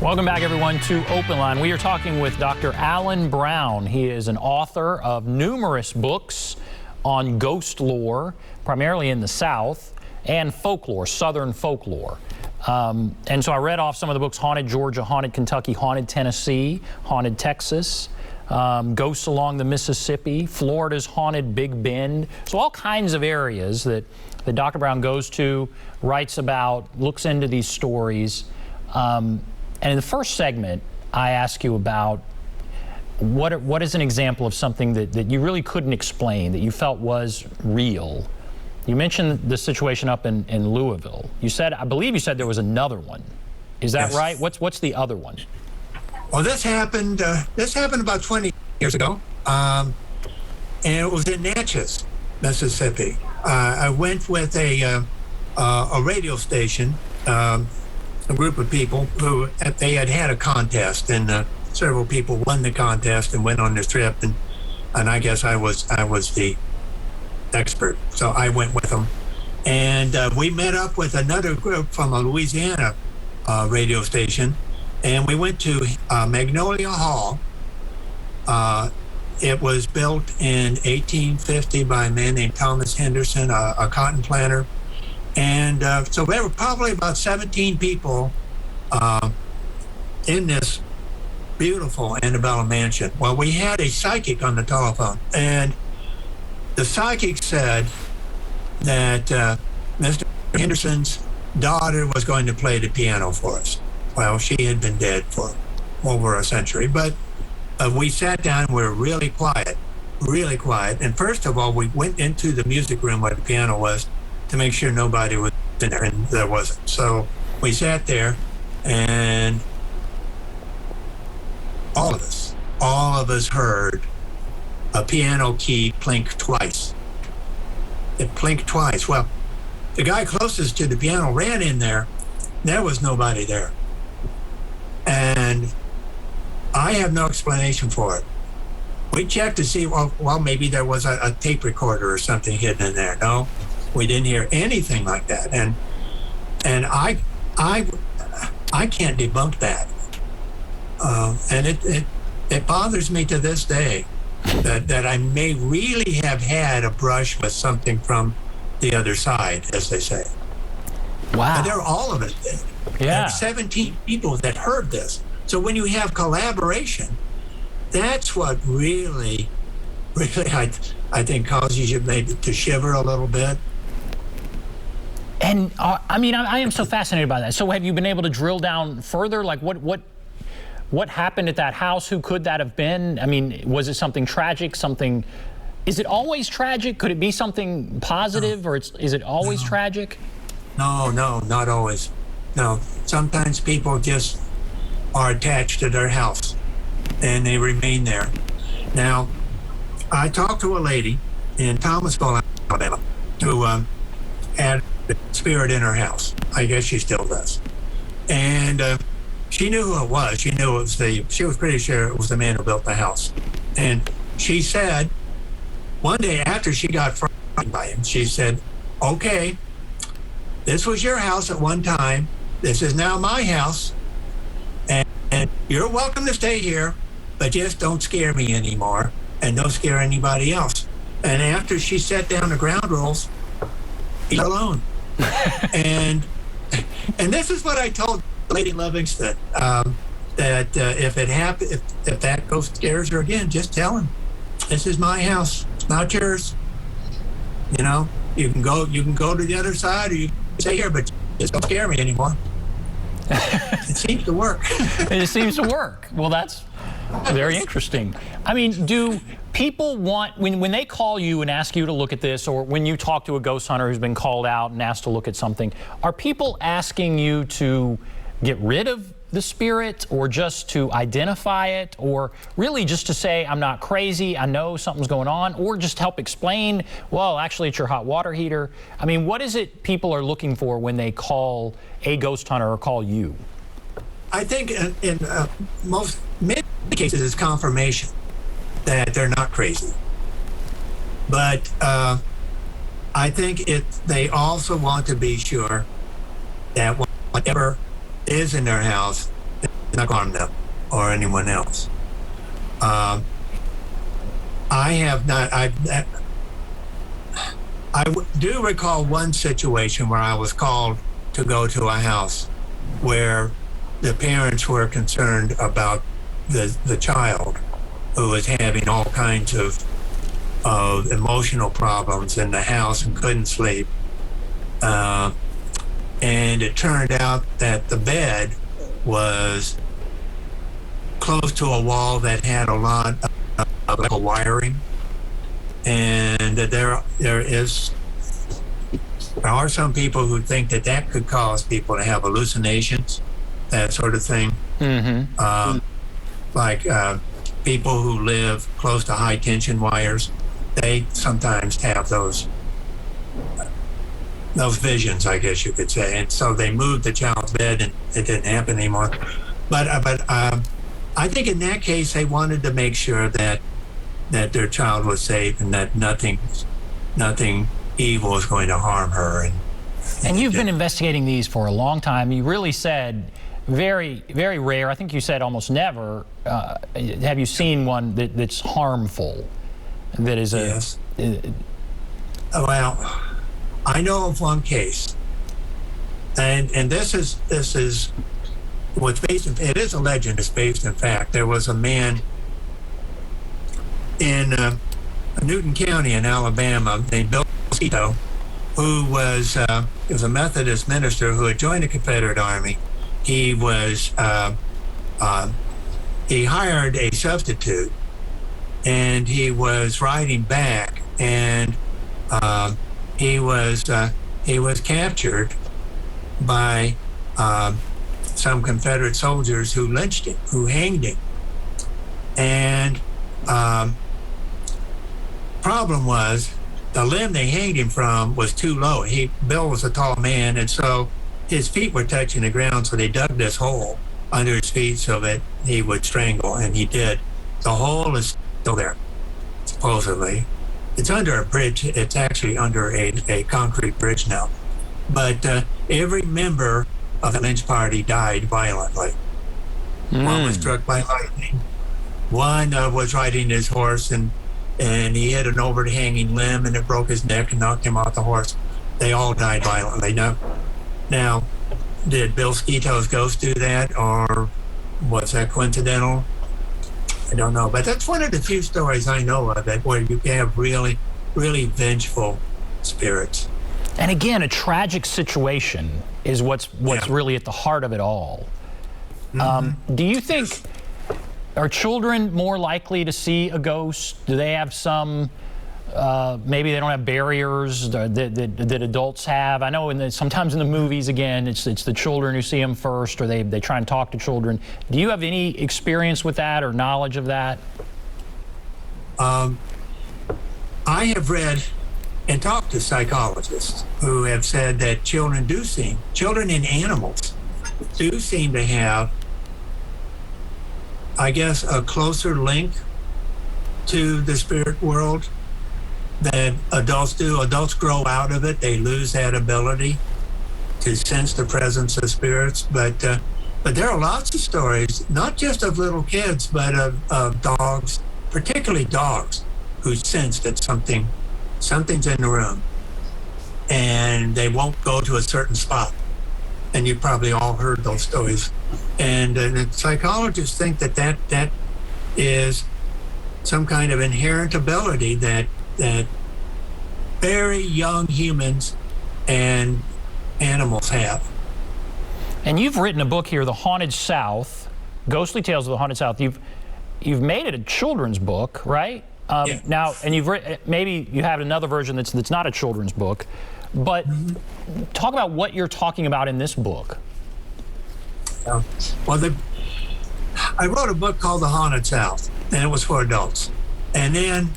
Welcome back, everyone, to OpenLine. We are talking with Dr. Alan Brown. He is an author of numerous books on ghost lore, primarily in the South, and folklore, Southern folklore. And so I read off some of the books: Haunted Georgia, Haunted Kentucky, Haunted Tennessee, Haunted Texas, Ghosts Along the Mississippi, Florida's Haunted Big Bend. So all kinds of areas that Dr. Brown goes to, writes about, looks into these stories. And in the first segment, I ask you about what is an example of something that you really couldn't explain, that you felt was real. You mentioned the situation up in Louisville. You said, I believe you said there was another one. Is that right? What's the other one? Well, this happened about 20 years ago, and it was in Natchez, Mississippi. I went with a radio station, a group of people who they had a contest, and several people won the contest and went on this trip, and I guess I was the expert, so I went with them, and we met up with another group from a Louisiana radio station, and we went to Magnolia Hall. It was built in 1850 by a man named Thomas Henderson, a cotton planter. And so there were probably about 17 people in this beautiful antebellum mansion. Well, we had a psychic on the telephone, and the psychic said that Mr. Henderson's daughter was going to play the piano for us. Well, she had been dead for over a century, but we sat down, we were really quiet. And first of all, we went into the music room where the piano was to make sure nobody was in there, and there wasn't. So we sat there, and all of us heard a piano key plink twice. It plinked twice. Well, the guy closest to the piano ran in there. There was nobody there. And I have no explanation for it. We checked to see, well, maybe there was a tape recorder or something hidden in there. No, we didn't hear anything like that. And I can't debunk that. And it bothers me to this day that I may really have had a brush with something from the other side, as they say. Wow. And there are all of us did. Yeah. There were 17 people that heard this. So when you have collaboration, that's what really, I think causes you maybe to shiver a little bit. And I mean, I am so fascinated by that. So have you been able to drill down further? Like what happened at that house? Who could that have been? I mean, was it something tragic? Is it always tragic? Could it be something positive, or is it always tragic? No, not always. No, sometimes people just are attached to their house and they remain there. Now, I talked to a lady in Thomasville, Alabama, who had a spirit in her house. I guess she still does. And she knew who it was. She was pretty sure it was the man who built the house. And she said, one day after she got frightened by him, she said, okay, this was your house at one time. This is now my house. And you're welcome to stay here, but just don't scare me anymore, and don't scare anybody else. And after she set down the ground rules, he's alone. and this is what I told Lady Livingston, that if that ghost scares her again, just tell him, this is my house, it's not yours. You know, you can go to the other side, or you can stay here, but just don't scare me anymore. It seems to work. It seems to work. Well, that's very interesting. I mean, do people want, when they call you and ask you to look at this, or when you talk to a ghost hunter who's been called out and asked to look at something, are people asking you to get rid of the spirit, or just to identify it, or really just to say, I'm not crazy, I know something's going on, or just help explain, well, actually it's your hot water heater? I mean, what is it people are looking for when they call a ghost hunter or call you? I think in many cases it's confirmation that they're not crazy. But I think they also want to be sure that whatever is in their house not harm them or anyone else. I have not. Do recall one situation where I was called to go to a house where the parents were concerned about the child who was having all kinds of emotional problems in the house and couldn't sleep. And it turned out that the bed was close to a wall that had a lot of electrical wiring. And there are some people who think that could cause people to have hallucinations, that sort of thing. Mm-hmm. Like people who live close to high tension wires, they sometimes have those visions, I guess you could say. And so they moved the child's bed and it didn't happen anymore. But I think in that case, they wanted to make sure that their child was safe and that nothing evil is going to harm her. And you've been investigating these for a long time. You really said very, very rare. I think you said almost never. Have you seen one that's harmful? That is yes. Well, I know of one case, and this is what's based in. It is a legend. It's based in fact. There was a man in Newton County in Alabama named Bill Mosquito, who was a Methodist minister who had joined the Confederate Army. He was he hired a substitute, and he was riding back, and he was captured by some Confederate soldiers who lynched him, who hanged him, and problem was the limb they hanged him from was too low. Bill was a tall man, and so his feet were touching the ground, so they dug this hole under his feet so that he would strangle, and he did. The hole is still there, supposedly. It's under a bridge. It's actually under a concrete bridge now. But every member of the lynch party died violently. One was struck by lightning. One was riding his horse, and he hit an overhanging limb, and it broke his neck and knocked him off the horse. They all died violently. Now, did Bill Skeeto's ghost do that, or was that coincidental? I don't know. But that's one of the few stories I know of it where you have really, really vengeful spirits. And again, a tragic situation is what's really at the heart of it all. Mm-hmm. Do you think, are children more likely to see a ghost? Do they have some, maybe they don't have barriers that adults have? I know sometimes in the movies, again, it's the children who see them first, or they try and talk to children. Do you have any experience with that or knowledge of that? I have read and talked to psychologists who have said that children and animals do seem to have, I guess, a closer link to the spirit world than adults do. Adults grow out of it. They lose that ability to sense the presence of spirits. But there are lots of stories, not just of little kids, but of dogs, particularly dogs, who sense that something's in the room, and they won't go to a certain spot. And you've probably all heard those stories. And psychologists think that is some kind of inherent ability that very young humans and animals have. And you've written a book here, The Haunted South, Ghostly Tales of the Haunted South. You've made it a children's book, right? Yeah. Now, and maybe you have another version that's not a children's book, but talk about what you're talking about in this book. Well, I wrote a book called The Haunted South, and it was for adults. And then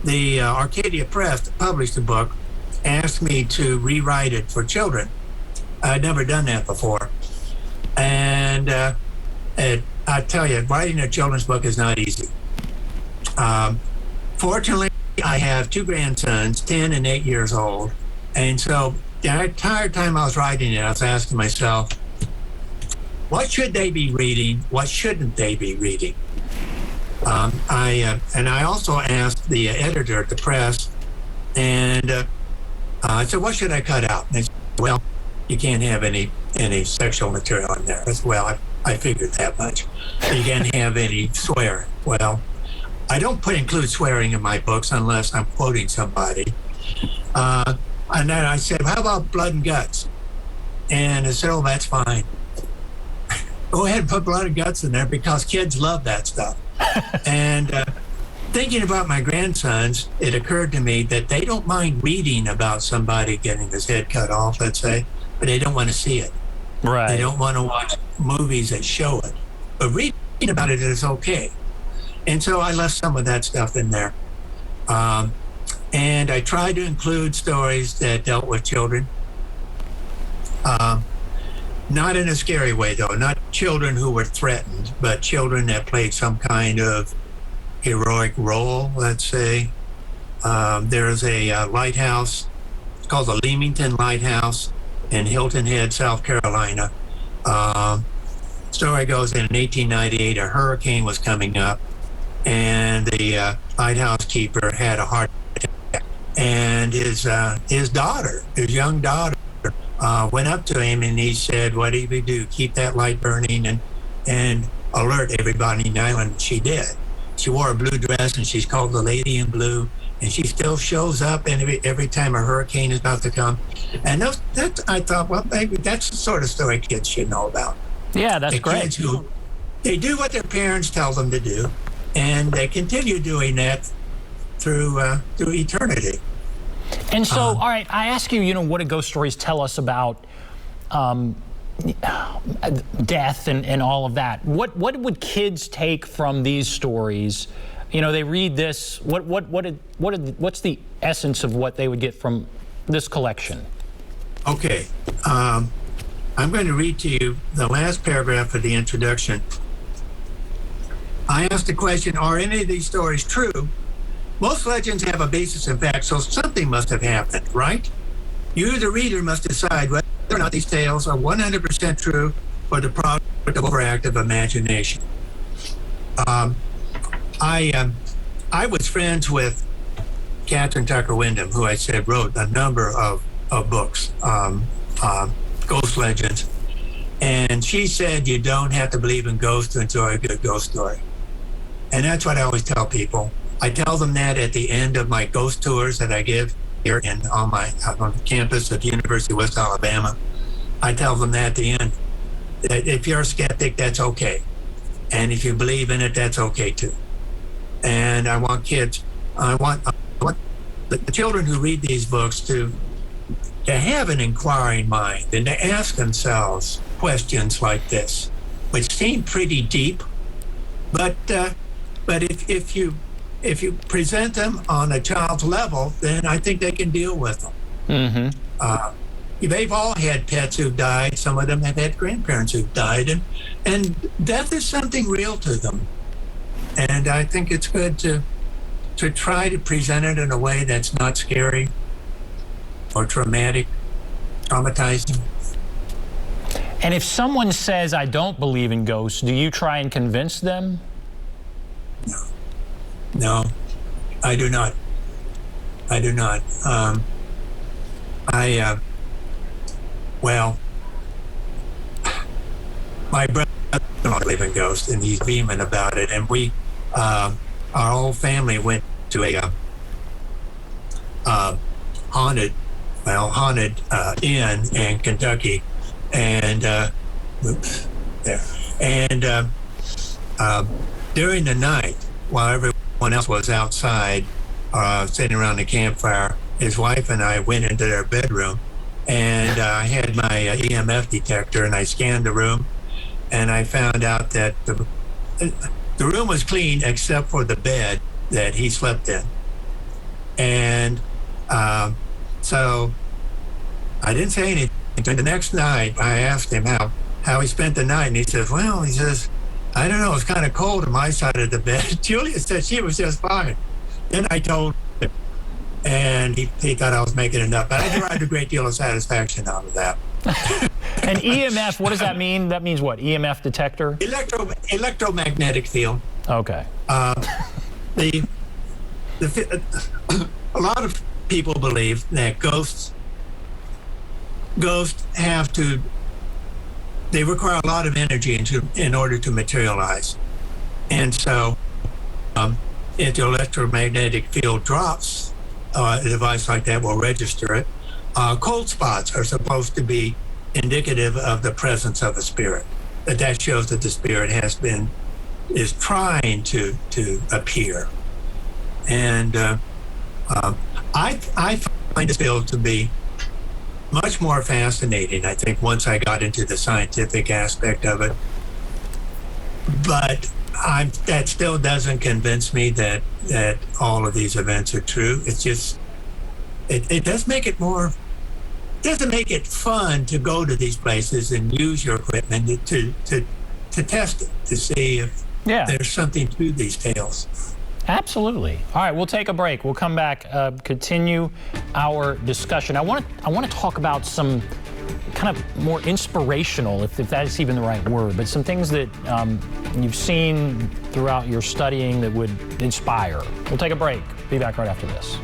the Arcadia Press that published the book asked me to rewrite it for children. I'd never done that before. And I tell you, writing a children's book is not easy. Fortunately, I have two grandsons, 10 and 8 years old. And so the entire time I was writing it, I was asking myself, what should they be reading? What shouldn't they be reading? I also asked the editor at the press, and I said, what should I cut out? And they said, well, you can't have any sexual material in there as well. I figured that much. You can't have any swearing. Well, I don't include swearing in my books unless I'm quoting somebody. And then I said, how about blood and guts? And they said, oh, that's fine. Go ahead and put blood and guts in there because kids love that stuff. And thinking about my grandsons, it occurred to me that they don't mind reading about somebody getting his head cut off, let's say, but they don't want to see it. Right. They don't want to watch movies that show it. But reading about it is okay. And so I left some of that stuff in there. And I tried to include stories that dealt with children. Not in a scary way, though. Not children who were threatened, but children that played some kind of heroic role, let's say. There's a lighthouse. It's called the Leamington Lighthouse in Hilton Head, South Carolina. Story goes in 1898, a hurricane was coming up, and the lighthouse keeper had a heart attack. And his daughter, his young daughter, went up to him and he said, what do you do? Keep that light burning and alert everybody in the island. She did. She wore a blue dress and she's called the Lady in Blue, and she still shows up every time a hurricane is about to come. And I thought, well, maybe that's the sort of story kids should know about. Yeah, that's great. Kids who, they do what their parents tell them to do, and they continue doing that through eternity. And so, all right, I ask you, what do ghost stories tell us about death and all of that? What would kids take from these stories? They read this. What's the essence of what they would get from this collection? Okay, I'm going to read to you the last paragraph of the introduction. I asked the question, are any of these stories true? Most legends have a basis in fact, so something must have happened, right? You, the reader, must decide whether or not these tales are 100% true or the product of overactive imagination. I was friends with Catherine Tucker Wyndham, who I said wrote a number of books, ghost legends. And she said you don't have to believe in ghosts to enjoy a good ghost story. And that's what I always tell people. I tell them that at the end of my ghost tours that I give here on the campus at the University of West Alabama. I tell them that at the end. That if you're a skeptic, that's okay. And if you believe in it, that's okay too. And I want the children who read these books to have an inquiring mind and to ask themselves questions like this, which seem pretty deep, but if you present them on a child's level, then I think they can deal with them. Mm-hmm. They've all had pets who've died. Some of them have had grandparents who've died, and death is something real to them. And I think it's good to try to present it in a way that's not scary or traumatizing. And if someone says, I don't believe in ghosts, do you try and convince them? No, I do not. My brother don't believe in ghosts, and he's beaming about it. And we, our whole family went to a haunted inn in Kentucky, and during the night, while everyone else was outside sitting around the campfire, his wife and I went into their bedroom, and I had my EMF detector, and I scanned the room, and I found out that the room was clean except for the bed that he slept in. And so I didn't say anything. The next night, I asked him how he spent the night, and he says, I don't know, it's kind of cold on my side of the bed. Julia said she was just fine. Then I told him, and he thought I was making it up. But I derived a great deal of satisfaction out of that. And EMF, what does that mean? That means what? EMF detector? Electromagnetic field. Okay. A lot of people believe that ghosts they require a lot of energy in order to materialize. And so if the electromagnetic field drops, a device like that will register it. Cold spots are supposed to be indicative of the presence of a spirit. That shows that the spirit is trying to appear. And I find this field to be much more fascinating, I think, once I got into the scientific aspect of it. But that still doesn't convince me that all of these events are true. It's just, it does make it more, doesn't make it fun to go to these places and use your equipment to test it, to see if there's something to these tales. Absolutely. All right, we'll take a break. We'll come back, continue our discussion. I want to talk about some kind of more inspirational, if that is even the right word, but some things that you've seen throughout your studying that would inspire. We'll take a break. Be back right after this.